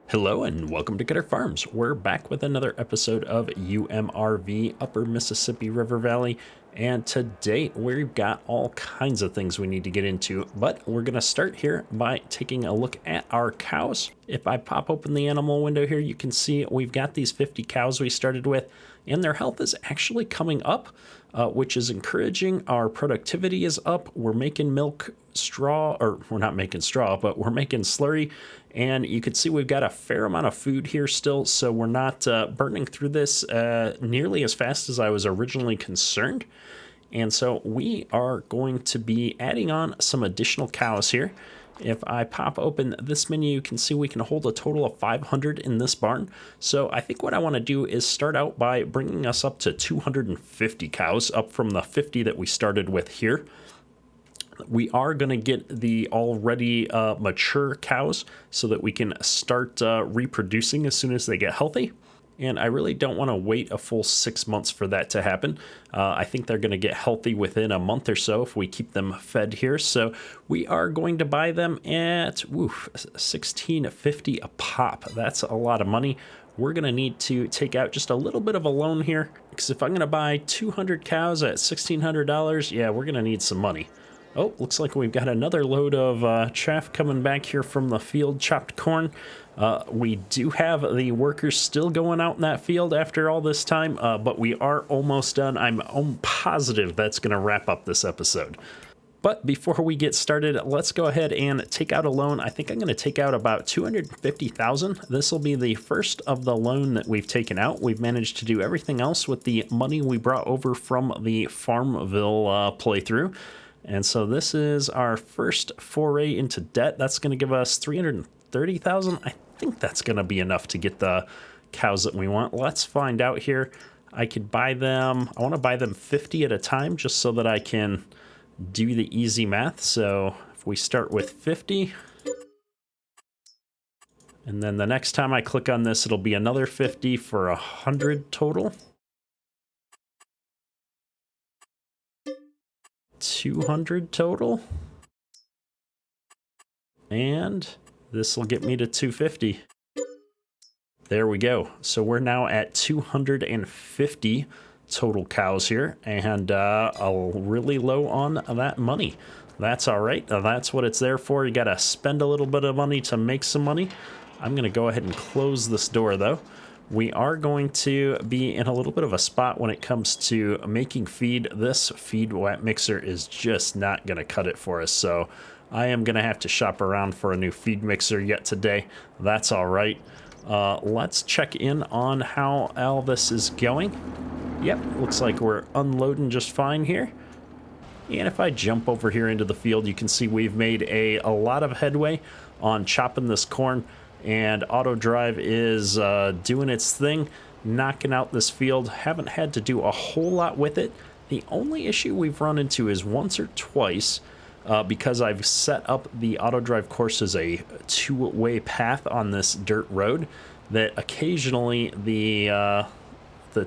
Hello and welcome to Cutter Farms. We're back with another episode of UMRV Upper Mississippi River Valley, and today we've got all kinds of things we need to get into, but we're going to start here by taking a look at our cows. If I pop open the animal window here, you can see we've got these 50 cows we started with, and their health is actually coming up, which is encouraging. Our productivity is up. We're making milk straw, or we're not making straw, but we're making slurry. And you can see we've got a fair amount of food here still, so we're not burning through this nearly as fast as I was originally concerned. And so we are going to be adding on some additional cows here. If I pop open this menu, you can see we can hold a total of 500 in this barn. So I think what I want to do is start out by bringing us up to 250 cows, up from the 50 that we started with here. We are going to get the already mature cows so that we can start reproducing as soon as they get healthy. And I really don't want to wait a full 6 months for that to happen. I think they're going to get healthy within a month or so if we keep them fed here. So we are going to buy them at $16.50 a pop. That's a lot of money. We're going to need to take out just a little bit of a loan here, because if I'm going to buy 200 cows at $1,600, yeah, we're going to need some money. Oh, looks like we've got another load of chaff coming back here from the field chopped corn. We do have the workers still going out in that field after all this time, but we are almost done. I'm positive that's going to wrap up this episode. But before we get started, let's go ahead and take out a loan. I think I'm going to take out about $250,000. This will be the first of the loan that we've taken out. We've managed to do everything else with the money we brought over from the Farmville playthrough. And so this is our first foray into debt. That's going to give us $330,000. I think that's going to be enough to get the cows that we want. Let's find out here. I could buy them. I want to buy them 50 at a time just so that I can do the easy math. So if we start with 50, and then the next time I click on this, it'll be another 50 for 100 total. 200 total, and this will get me to 250. There we go. So we're now at 250 total cows here, and really low on that money. That's all right. That's what it's there for. You got to spend a little bit of money to make some money. I'm going to go ahead and close this door though. We are going to be in a little bit of a spot when it comes to making feed. This feed wet mixer is just not going to cut it for us, so I am going to have to shop around for a new feed mixer yet today. That's all right. Let's check in on how all this is going. Yep, looks like we're unloading just fine here. And if I jump over here into the field, you can see we've made a lot of headway on chopping this corn. And auto drive is doing its thing, knocking out this field. Haven't had to do a whole lot with it. The only issue we've run into is once or twice, because I've set up the auto drive course as a two-way path on this dirt road, that occasionally the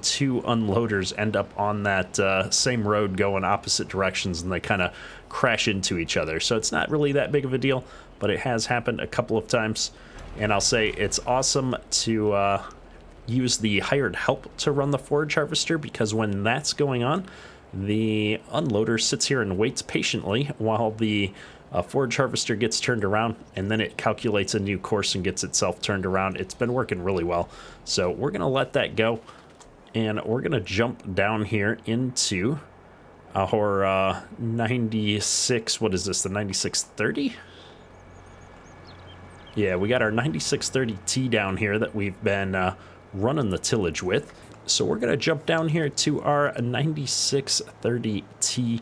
two unloaders end up on that same road going opposite directions, and they kind of crash into each other. So it's not really that big of a deal, but it has happened a couple of times. And I'll say it's awesome to use the hired help to run the forage harvester, because when that's going on, the unloader sits here and waits patiently while the forage harvester gets turned around, and then it calculates a new course and gets itself turned around. It's been working really well. So we're going to let that go, and we're going to jump down here into our 96, what is this, the 9630? Yeah, we got our 9630T down here that we've been running the tillage with. So we're going to jump down here to our 9630T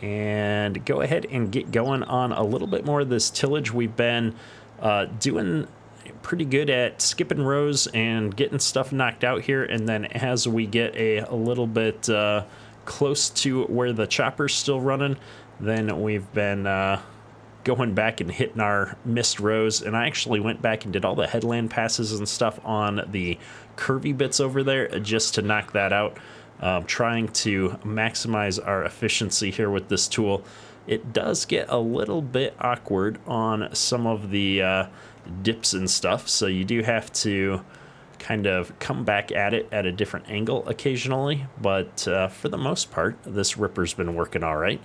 and go ahead and get going on a little bit more of this tillage. We've been doing pretty good at skipping rows and getting stuff knocked out here. And then as we get a little bit close to where the chopper's still running, then we've been going back and hitting our missed rows. And I actually went back and did all the headland passes and stuff on the curvy bits over there just to knock that out. Trying to maximize our efficiency here with this tool. It does get a little bit awkward on some of the dips and stuff, so you do have to kind of come back at it at a different angle occasionally, but for the most part, this ripper's been working all right.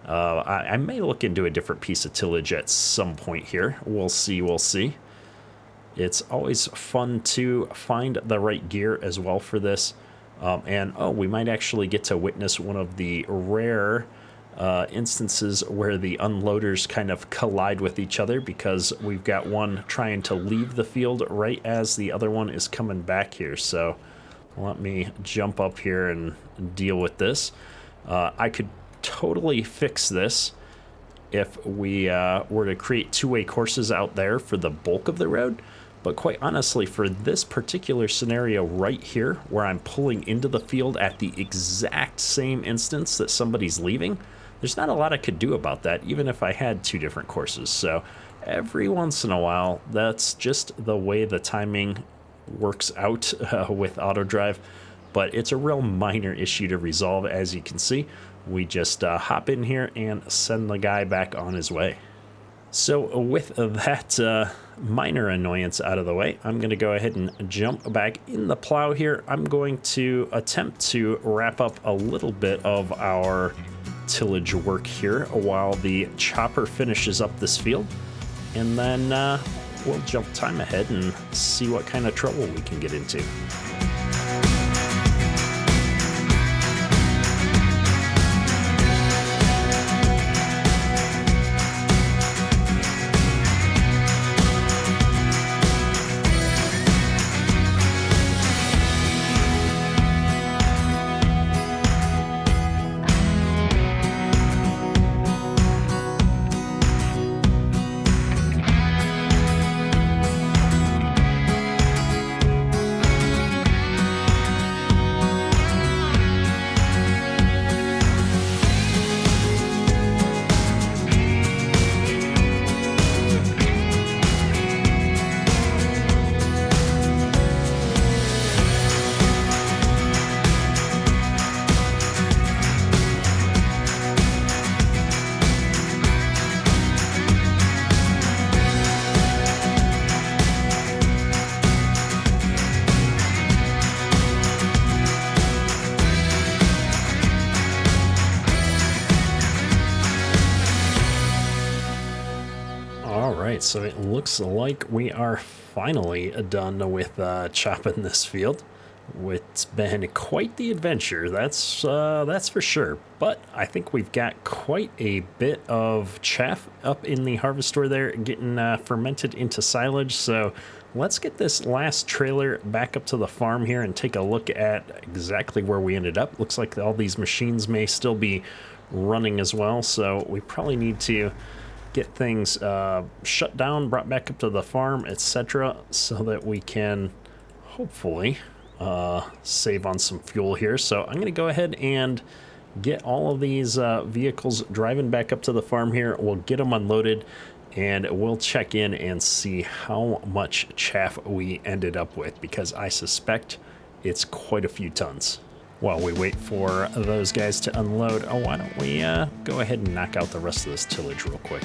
I may look into a different piece of tillage at some point here. We'll see. It's always fun to find the right gear as well for this. And we might actually get to witness one of the rare instances where the unloaders kind of collide with each other, because we've got one trying to leave the field right as the other one is coming back here. So let me jump up here and deal with this. I could totally fix this if we were to create two-way courses out there for the bulk of the road. But quite honestly, for this particular scenario right here, where I'm pulling into the field at the exact same instance that somebody's leaving, there's not a lot I could do about that, even if I had two different courses. So every once in a while, that's just the way the timing works out with AutoDrive. But it's a real minor issue to resolve, as you can see. We just hop in here and send the guy back on his way. So with that minor annoyance out of the way, I'm going to go ahead and jump back in the plow here. I'm going to attempt to wrap up a little bit of our tillage work here while the chopper finishes up this field. And then we'll jump time ahead and see what kind of trouble we can get into. So it looks like we are finally done with chopping this field. It's been quite the adventure, that's for sure. But I think we've got quite a bit of chaff up in the harvest store there, getting fermented into silage. So let's get this last trailer back up to the farm here and take a look at exactly where we ended up. Looks like all these machines may still be running as well, so we probably need to get things shut down, brought back up to the farm, etc., so that we can hopefully save on some fuel here. So I'm going to go ahead and get all of these vehicles driving back up to the farm here. We'll get them unloaded, and we'll check in and see how much chaff we ended up with, because I suspect it's quite a few tons. While we wait for those guys to unload, why don't we go ahead and knock out the rest of this tillage real quick.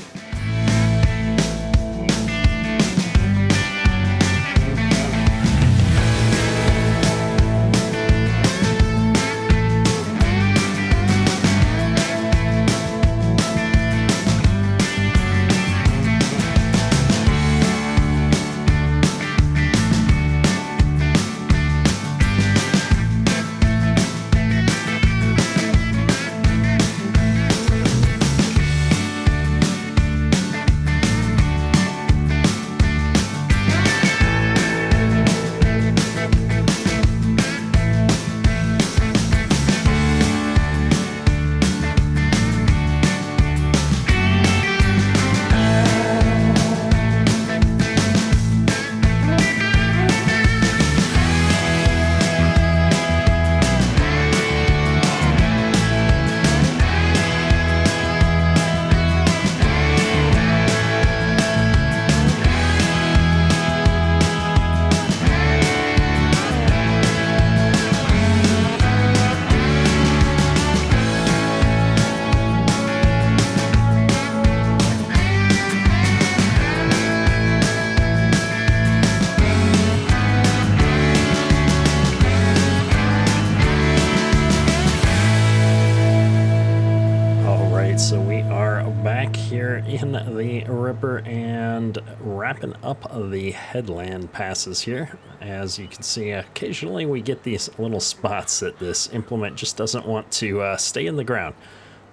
wrapping up the headland passes here. As you can see, occasionally we get these little spots that this implement just doesn't want to stay in the ground.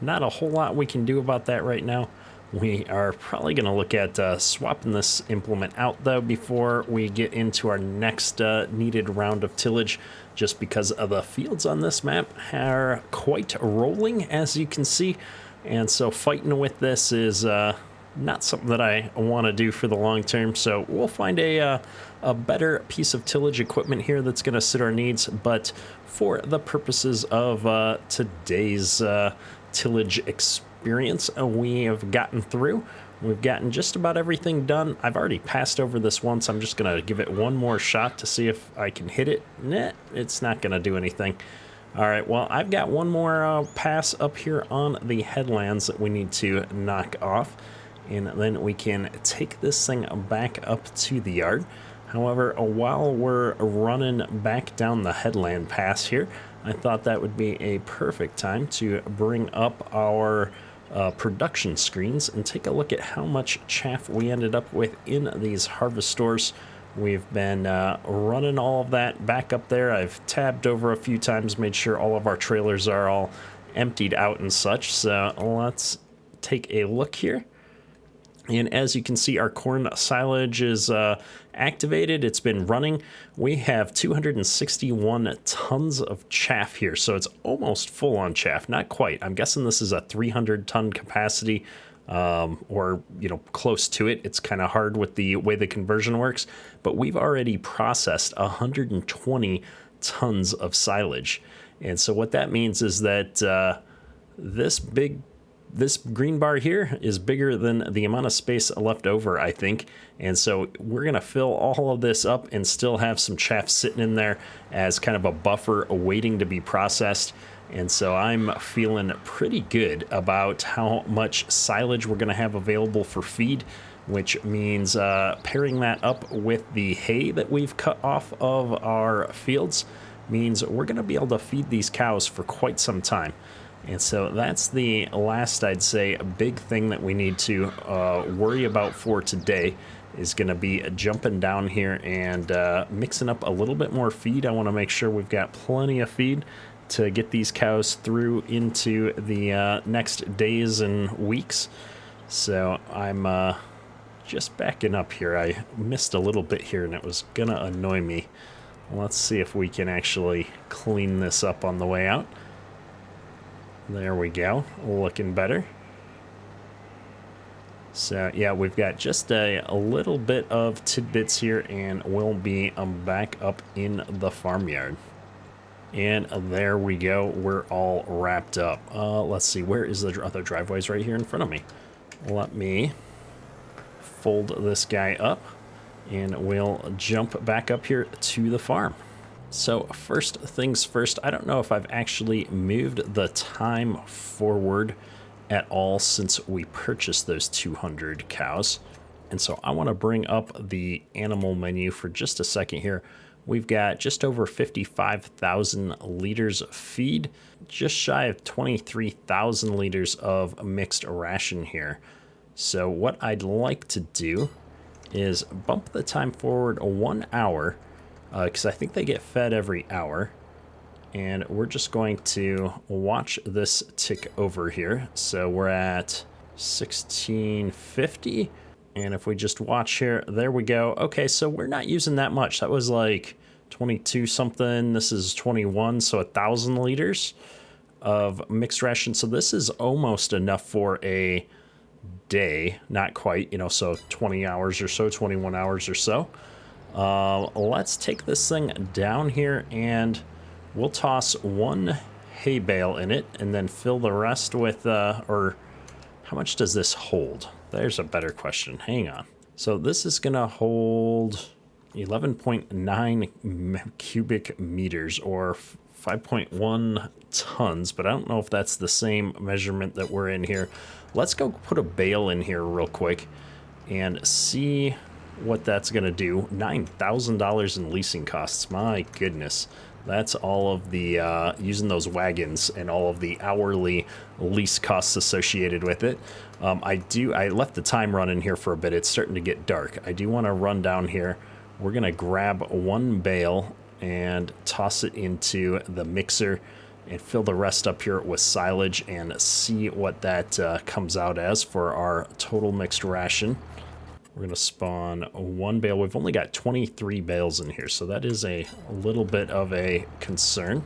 Not a whole lot we can do about that right now. We are probably going to look at swapping this implement out, though, before we get into our next needed round of tillage, just because of the fields on this map are quite rolling, as you can see. And so fighting with this is not something that I want to do for the long term. So we'll find a better piece of tillage equipment here that's going to suit our needs. But for the purposes of today's tillage experience, we have gotten through. We've gotten just about everything done. I've already passed over this once. I'm just going to give it one more shot to see if I can hit it. Nah, it's not going to do anything. All right, well, I've got one more pass up here on the headlands that we need to knock off, and then we can take this thing back up to the yard. However, while we're running back down the headland pass here, I thought that would be a perfect time to bring up our production screens and take a look at how much chaff we ended up with in these harvest stores. We've been running all of that back up there. I've tabbed over a few times, made sure all of our trailers are all emptied out and such. So let's take a look here. And as you can see, our corn silage is activated. It's been running. We have 261 tons of chaff here, so it's almost full on chaff. Not quite. I'm guessing this is a 300-ton capacity, or close to it. It's kind of hard with the way the conversion works, but we've already processed 120 tons of silage. And so what that means is that this green bar here is bigger than the amount of space left over, I think. And so we're going to fill all of this up and still have some chaff sitting in there as kind of a buffer awaiting to be processed. And so I'm feeling pretty good about how much silage we're going to have available for feed, which means pairing that up with the hay that we've cut off of our fields means we're going to be able to feed these cows for quite some time. And so that's the last, I'd say, big thing that we need to worry about for today is going to be jumping down here and mixing up a little bit more feed. I want to make sure we've got plenty of feed to get these cows through into the next days and weeks. So I'm just backing up here. I missed a little bit here and it was going to annoy me. Let's see if we can actually clean this up on the way out. There we go, looking better. So yeah, we've got just a little bit of tidbits here and we'll be back up in the farmyard. And there we go, we're all wrapped up. Let's see, where is the other driveways? Right here in front of me. Let me fold this guy up and we'll jump back up here to the farm. So first things first, I don't know if I've actually moved the time forward at all since we purchased those 200 cows. And so I want to bring up the animal menu for just a second here. We've got just over 55,000 liters of feed, just shy of 23,000 liters of mixed ration here. So what I'd like to do is bump the time forward 1 hour, because I think they get fed every hour. And we're just going to watch this tick over here. So we're at 1650. And if we just watch here, there we go. Okay, so we're not using that much. That was like 22 something. This is 21, so 1,000 liters of mixed ration. So this is almost enough for a day. Not quite, so 20 hours or so, 21 hours or so. Let's take this thing down here and we'll toss one hay bale in it and then fill the rest with, or how much does this hold? There's a better question. Hang on. So this is going to hold 11.9 cubic meters or 5.1 tons, but I don't know if that's the same measurement that we're in here. Let's go put a bale in here real quick and see what that's going to do. $9,000 in leasing costs. My goodness. That's all of the using those wagons and all of the hourly lease costs associated with it. I left the time running here for a bit. It's starting to get dark. I do want to run down here. We're going to grab one bale and toss it into the mixer and fill the rest up here with silage and see what that comes out as for our total mixed ration. We're going to spawn one bale. We've only got 23 bales in here, so that is a little bit of a concern.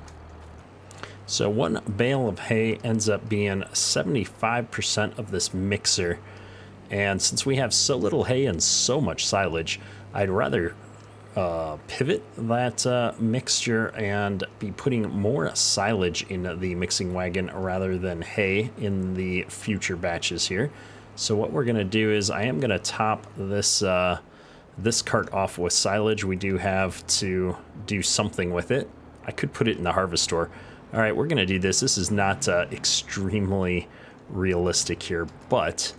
So one bale of hay ends up being 75% of this mixer. And since we have so little hay and so much silage, I'd rather pivot that mixture and be putting more silage in the mixing wagon rather than hay in the future batches here. So what we're going to do is I am going to top this this cart off with silage. We do have to do something with it. I could put it in the harvestor. All right, we're going to do this. This is not extremely realistic here, but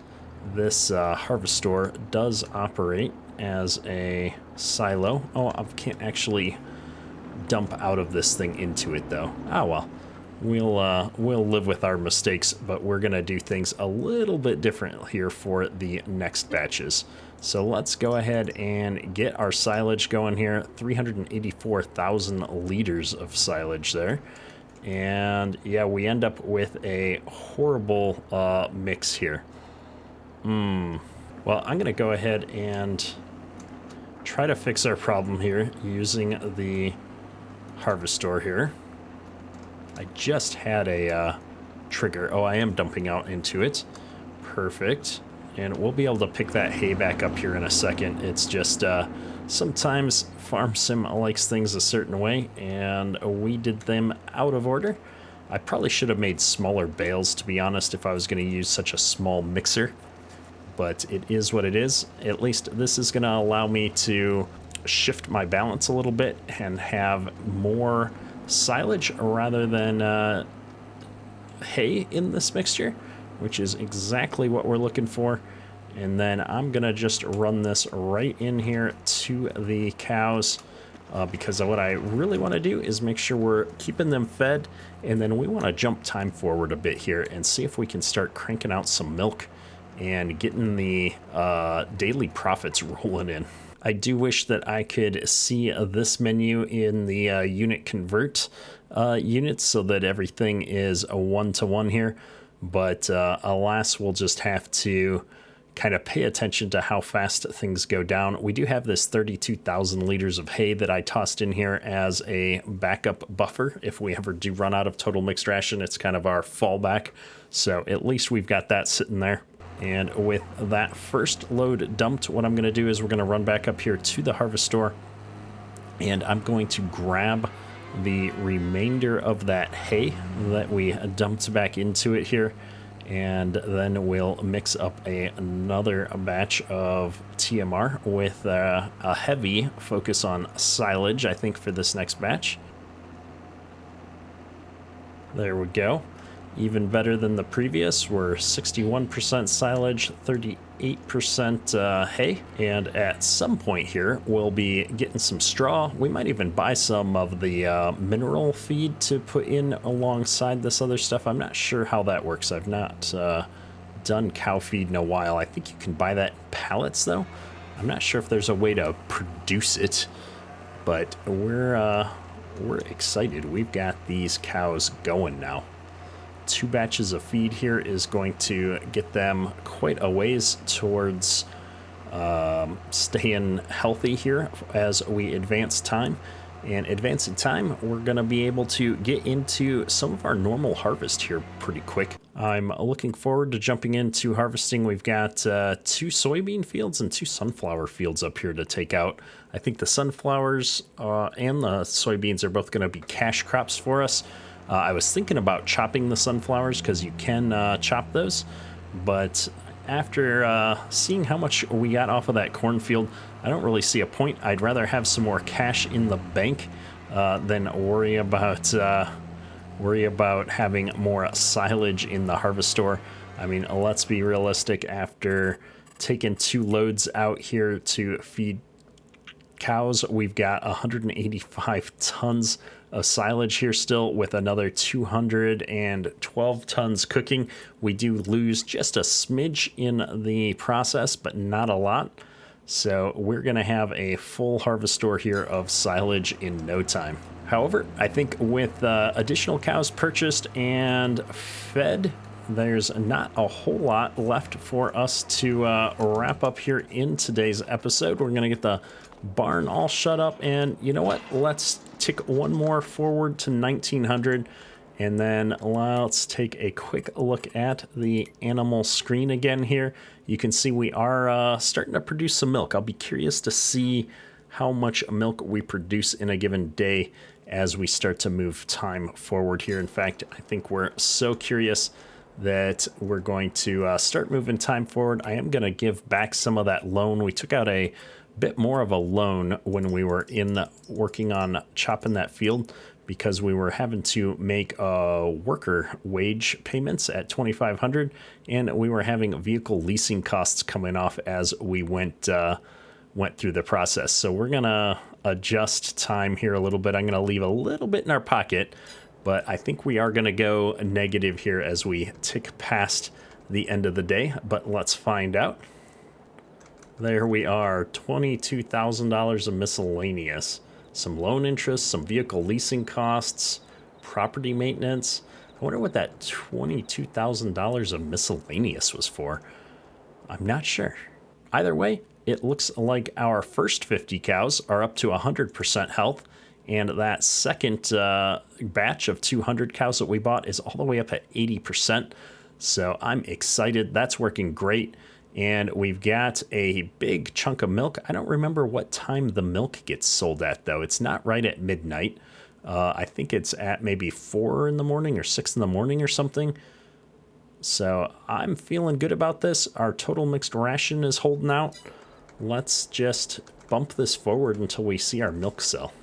this harvestor does operate as a silo. Oh, I can't actually dump out of this thing into it though. Ah, well. We'll live with our mistakes, but we're gonna do things a little bit different here for the next batches. So let's go ahead and get our silage going here. 384,000 liters of silage there. And yeah, we end up with a horrible mix here. Well, I'm gonna go ahead and try to fix our problem here using the harvestor here. I just had a trigger. Oh, I am dumping out into it. Perfect. And we'll be able to pick that hay back up here in a second. It's just sometimes Farm Sim likes things a certain way, and we did them out of order. I probably should have made smaller bales, to be honest, if I was going to use such a small mixer. But it is what it is. At least this is going to allow me to shift my balance a little bit and have more silage rather than hay in this mixture, which is exactly what we're looking for. And then I'm gonna just run this right in here to the cows because what I really want to do is make sure we're keeping them fed, and then we want to jump time forward a bit here and see if we can start cranking out some milk and getting the daily profits rolling in. I do wish that I could see this menu in the unit convert units so that everything is a one-to-one here, but alas, we'll just have to kind of pay attention to how fast things go down. We do have this 32,000 liters of hay that I tossed in here as a backup buffer. If we ever do run out of total mixed ration, it's kind of our fallback. So at least we've got that sitting there. And with that first load dumped, what I'm going to do is we're going to run back up here to the harvestor, and I'm going to grab the remainder of that hay that we dumped back into it here, and then we'll mix up another batch of TMR with a heavy focus on silage, I think, for this next batch. There we go. Even better than the previous. We're 61% silage, 38% hay, and at some point here we'll be getting some straw. We might even buy some of the mineral feed to put in alongside this other stuff. I'm not sure how that works. I've not done cow feed in a while. I think you can buy that in pallets though. I'm not sure if there's a way to produce it, but we're excited. We've got these cows going now. 2 batches of feed here is going to get them quite a ways towards staying healthy here as we advance time. And advancing time, we're going to be able to get into some of our normal harvest here pretty quick. I'm looking forward to jumping into harvesting. We've got 2 soybean fields and 2 sunflower fields up here to take out. I think the sunflowers and the soybeans are both going to be cash crops for us. I was thinking about chopping the sunflowers because you can chop those, but after seeing how much we got off of that cornfield, I don't really see a point. I'd rather have some more cash in the bank than worry about having more silage in the harvestor. I mean, let's be realistic. After taken 2 loads out here to feed cows. We've got 185 tons of silage here still, with another 212 tons cooking. We do lose just a smidge in the process, but not a lot. So we're going to have a full harvest store here of silage in no time. However, I think with additional cows purchased and fed, there's not a whole lot left for us to wrap up here in today's episode. We're going to get the barn all shut up, and you know what? Let's tick one more forward to 1900, and then let's take a quick look at the animal screen again here. You can see we are starting to produce some milk. I'll be curious to see how much milk we produce in a given day as we start to move time forward here. In fact, I think we're so curious that we're going to start moving time forward. I am going to give back some of that loan. We took out a bit more of a loan when we were working on chopping that field, because we were having to make worker wage payments at $2,500, and we were having vehicle leasing costs coming off as we went through the process. So we're gonna adjust time here a little bit. I'm gonna leave a little bit in our pocket, but I think we are gonna go negative here as we tick past the end of the day. But let's find out. There we are, $22,000 of miscellaneous. Some loan interest, some vehicle leasing costs, property maintenance. I wonder what that $22,000 of miscellaneous was for. I'm not sure. Either way, it looks like our first 50 cows are up to 100% health, and that second batch of 200 cows that we bought is all the way up at 80%. So I'm excited. That's working great. And we've got a big chunk of milk. I don't remember what time the milk gets sold at, though. It's not right at midnight. I think it's at maybe 4 in the morning or 6 in the morning or something. So I'm feeling good about this. Our total mixed ration is holding out. Let's just bump this forward until we see our milk sell.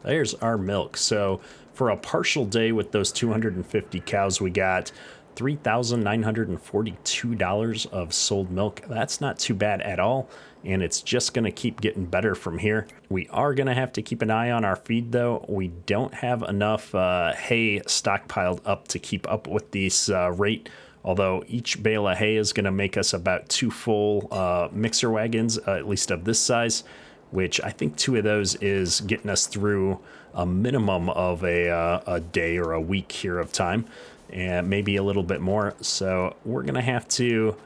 There's our milk. So for a partial day with those 250 cows, we got $3,942 of sold milk. That's not too bad at all, and it's just going to keep getting better from here. We are going to have to keep an eye on our feed, though. We don't have enough hay stockpiled up to keep up with this rate, although each bale of hay is going to make us about 2 full mixer wagons, at least of this size, which I think 2 of those is getting us through a minimum of a day or a week here of time, and maybe a little bit more. So we're gonna have to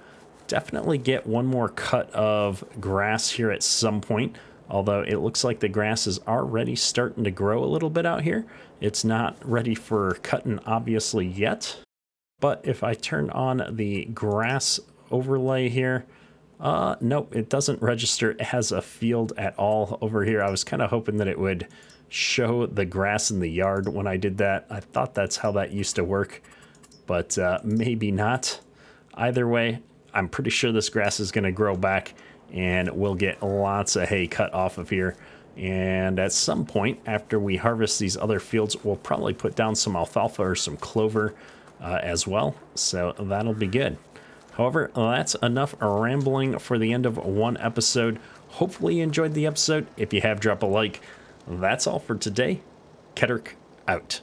definitely get one more cut of grass here at some point, although it looks like the grass is already starting to grow a little bit out here. It's not ready for cutting obviously yet, but if I turn on the grass overlay here, nope, it doesn't register as a field at all over here. I was kind of hoping that it would show the grass in the yard when I did that. I thought that's how that used to work, but maybe not. Either way, I'm pretty sure this grass is going to grow back, and we'll get lots of hay cut off of here. And at some point after we harvest these other fields, we'll probably put down some alfalfa or some clover as well. So that'll be good. However, that's enough rambling for the end of one episode. Hopefully you enjoyed the episode. If you have, drop a like. That's all for today. Ketterick out.